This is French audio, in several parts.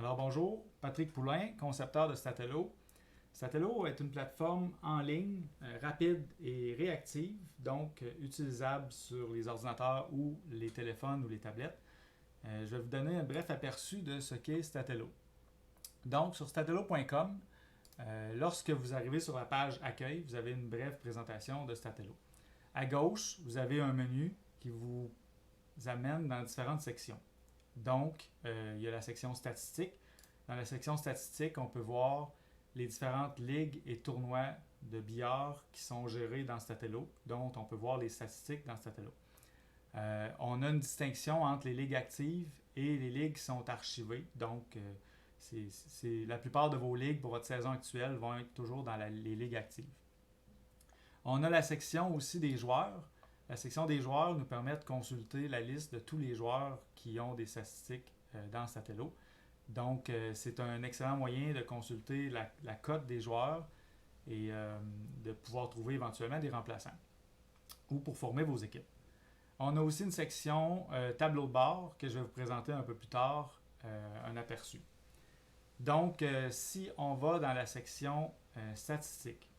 Alors bonjour, Patrick Poulain, concepteur de Statello. Statello est une plateforme en ligne rapide et réactive, donc utilisable sur les ordinateurs ou les téléphones ou les tablettes. Je vais vous donner un bref aperçu de ce qu'est Statello. Donc sur statello.com, lorsque vous arrivez sur la page Accueil, vous avez une brève présentation de Statello. À gauche, vous avez un menu qui vous amène dans différentes sections. Donc, il y a la section statistiques. Dans la section statistiques, on peut voir les différentes ligues et tournois de billard qui sont gérés dans Statello, dont on peut voir les statistiques dans Statello. On a une distinction entre les ligues actives et les ligues qui sont archivées. Donc, la plupart de vos ligues pour votre saison actuelle vont être toujours dans les ligues actives. On a la section aussi des joueurs. La section des joueurs nous permet de consulter la liste de tous les joueurs qui ont des statistiques dans Statello. Donc, c'est un excellent moyen de consulter la cote des joueurs et de pouvoir trouver éventuellement des remplaçants ou pour former vos équipes. On a aussi une section tableau de bord que je vais vous présenter un peu plus tard, un aperçu. Donc, si on va dans la section statistiques,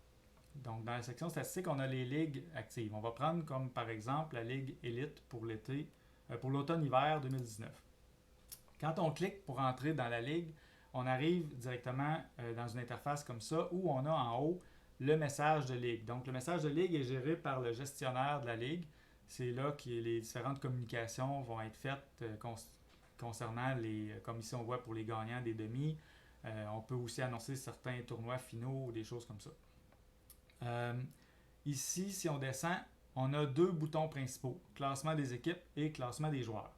donc, dans la section statistiques, on a les ligues actives. On va prendre comme par exemple la Ligue Élite pour l'automne-hiver 2019. Quand on clique pour entrer dans la ligue, on arrive directement dans une interface comme ça où on a en haut le message de ligue. Donc, le message de ligue est géré par le gestionnaire de la ligue. C'est là que les différentes communications vont être faites concernant les commissions web pour les gagnants des demi. On peut aussi annoncer certains tournois finaux ou des choses comme ça. Ici, si on descend, on a deux boutons principaux, classement des équipes et classement des joueurs.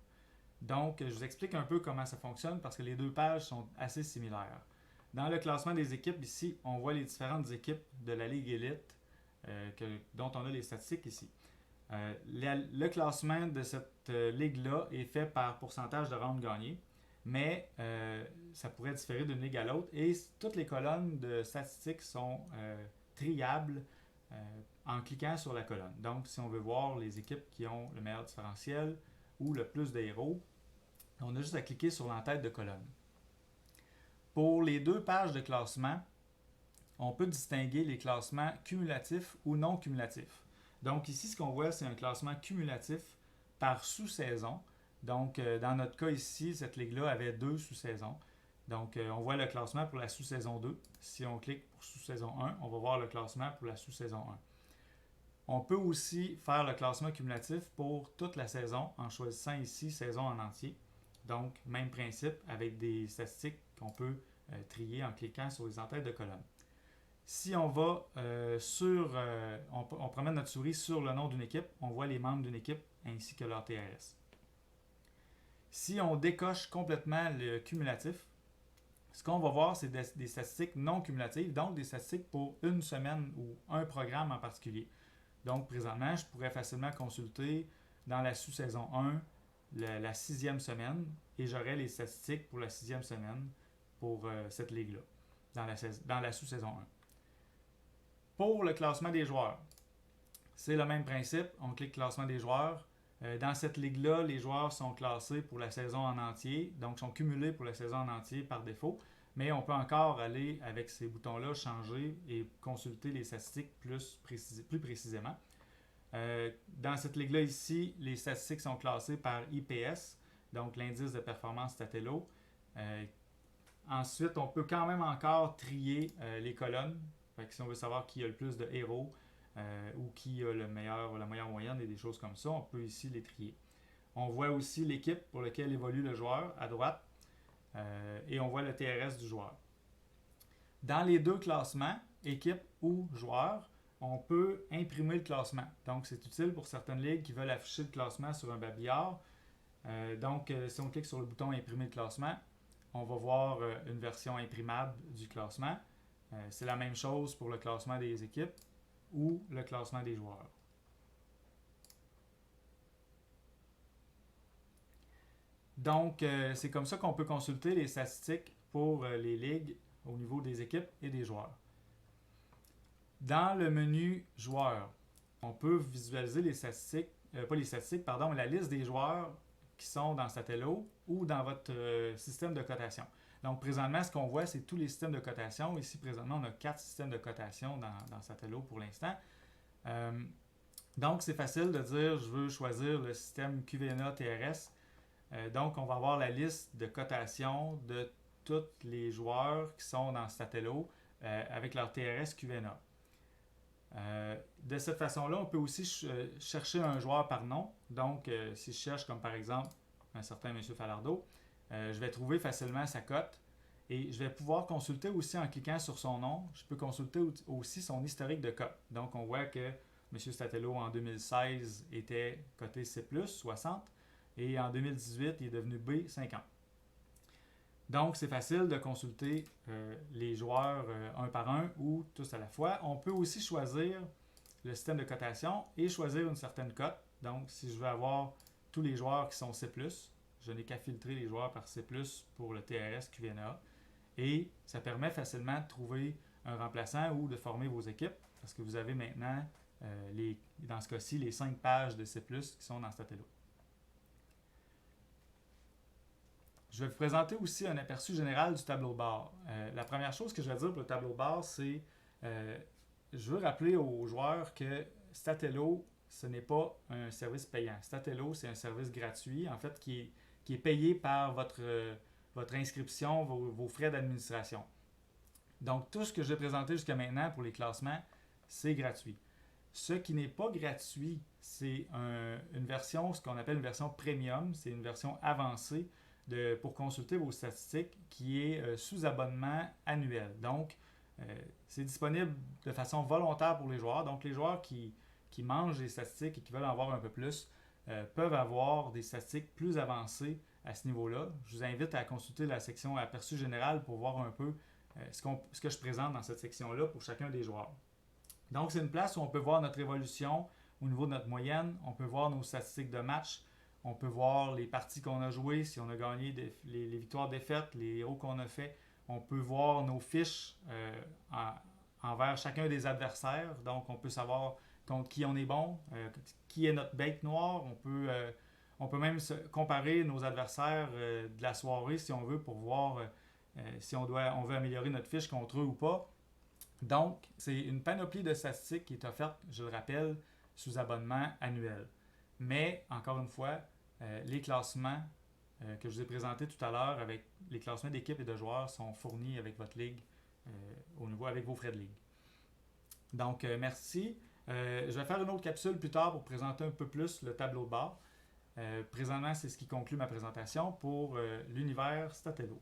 Donc, je vous explique un peu comment ça fonctionne parce que les deux pages sont assez similaires. Dans le classement des équipes, ici, on voit les différentes équipes de la Ligue Élite dont on a les statistiques ici. Le classement de cette ligue-là est fait par pourcentage de rounds gagnés, mais ça pourrait différer d'une ligue à l'autre et toutes les colonnes de statistiques sont triable en cliquant sur la colonne. Donc, si on veut voir les équipes qui ont le meilleur différentiel ou le plus de héros, on a juste à cliquer sur l'entête de colonne. Pour les deux pages de classement, on peut distinguer les classements cumulatifs ou non cumulatifs. Donc ici, ce qu'on voit, c'est un classement cumulatif par sous-saison. Donc, dans notre cas ici, cette ligue-là avait deux sous-saisons. Donc, on voit le classement pour la sous-saison 2. Si on clique pour sous-saison 1, on va voir le classement pour la sous-saison 1. On peut aussi faire le classement cumulatif pour toute la saison en choisissant ici saison en entier. Donc, même principe avec des statistiques qu'on peut trier en cliquant sur les entêtes de colonne. Si on va on promène notre souris sur le nom d'une équipe, on voit les membres d'une équipe ainsi que leur TRS. Si on décoche complètement le cumulatif, ce qu'on va voir, c'est des statistiques non cumulatives, donc des statistiques pour une semaine ou un programme en particulier. Donc, présentement, je pourrais facilement consulter dans la sous-saison 1 la sixième semaine et j'aurai les statistiques pour la sixième semaine pour cette ligue-là, dans la sous-saison 1. Pour le classement des joueurs, c'est le même principe. On clique classement des joueurs. Dans cette ligue-là, les joueurs sont classés pour la saison en entier, donc sont cumulés pour la saison en entier par défaut. Mais on peut encore aller avec ces boutons-là, changer et consulter les statistiques plus précisément. Dans cette ligue-là ici, les statistiques sont classées par IPS, donc l'indice de performance Statello. Ensuite, on peut quand même encore trier les colonnes. Fait que si on veut savoir qui a le plus de héros ou qui a la meilleure moyenne et des choses comme ça, on peut ici les trier. On voit aussi l'équipe pour laquelle évolue le joueur à droite et on voit le TRS du joueur. Dans les deux classements, équipe ou joueur, on peut imprimer le classement. Donc, c'est utile pour certaines ligues qui veulent afficher le classement sur un babillard. Donc, si on clique sur le bouton imprimer le classement, on va voir une version imprimable du classement. C'est la même chose pour le classement des équipes ou le classement des joueurs. Donc, c'est comme ça qu'on peut consulter les statistiques pour les ligues au niveau des équipes et des joueurs. Dans le menu joueurs, on peut visualiser les statistiques, pas les statistiques, pardon, mais la liste des joueurs qui sont dans Statello ou dans votre système de cotation. Donc, présentement, ce qu'on voit, c'est tous les systèmes de cotation. Ici, présentement, on a 4 systèmes de cotation dans Statello pour l'instant. Donc, c'est facile de dire, je veux choisir le système QVNA TRS. Donc, on va avoir la liste de cotation de tous les joueurs qui sont dans Statello avec leur TRS QVNA. De cette façon-là, on peut aussi chercher un joueur par nom. Donc, si je cherche comme par exemple un certain M. Falardeau, je vais trouver facilement sa cote et je vais pouvoir consulter aussi en cliquant sur son nom. Je peux consulter aussi son historique de cote. Donc, on voit que M. Statello en 2016 était coté C+, 60 et en 2018, il est devenu B, 50. Donc, c'est facile de consulter les joueurs un par un ou tous à la fois. On peut aussi choisir le système de cotation et choisir une certaine cote. Donc, si je veux avoir tous les joueurs qui sont C+, je n'ai qu'à filtrer les joueurs par C+, pour le TRS QVNA. Et ça permet facilement de trouver un remplaçant ou de former vos équipes parce que vous avez maintenant, dans ce cas-ci, les 5 pages de C+, qui sont dans Statello. Je vais vous présenter aussi un aperçu général du tableau de bord. La première chose que je vais dire pour le tableau de bord, c'est je veux rappeler aux joueurs que Statello, ce n'est pas un service payant. Statello, c'est un service gratuit, en fait, qui est payé par votre inscription, vos frais d'administration. Donc, tout ce que j'ai présenté jusqu'à maintenant pour les classements, c'est gratuit. Ce qui n'est pas gratuit, c'est une version, ce qu'on appelle une version premium, c'est une version avancée pour consulter vos statistiques qui est sous abonnement annuel. Donc, c'est disponible de façon volontaire pour les joueurs. Donc, les joueurs qui mangent les statistiques et qui veulent en avoir un peu plus peuvent avoir des statistiques plus avancées à ce niveau-là. Je vous invite à consulter la section aperçu général pour voir un peu ce que je présente dans cette section-là pour chacun des joueurs. Donc, c'est une place où on peut voir notre évolution au niveau de notre moyenne. On peut voir nos statistiques de match. On peut voir les parties qu'on a jouées, si on a gagné les victoires-défaites, les héros qu'on a fait. On peut voir nos fiches envers chacun des adversaires. Donc, on peut savoir contre qui on est bon, qui est notre bête noire. On peut même comparer nos adversaires de la soirée, si on veut, pour voir si on veut améliorer notre fiche contre eux ou pas. Donc, c'est une panoplie de statistiques qui est offerte, je le rappelle, sous abonnement annuel. Mais, encore une fois, les classements que je vous ai présentés tout à l'heure avec les classements d'équipes et de joueurs sont fournis avec votre ligue avec vos frais de ligue. Donc, merci. Je vais faire une autre capsule plus tard pour présenter un peu plus le tableau de bord. Présentement, c'est ce qui conclut ma présentation pour l'univers Statello.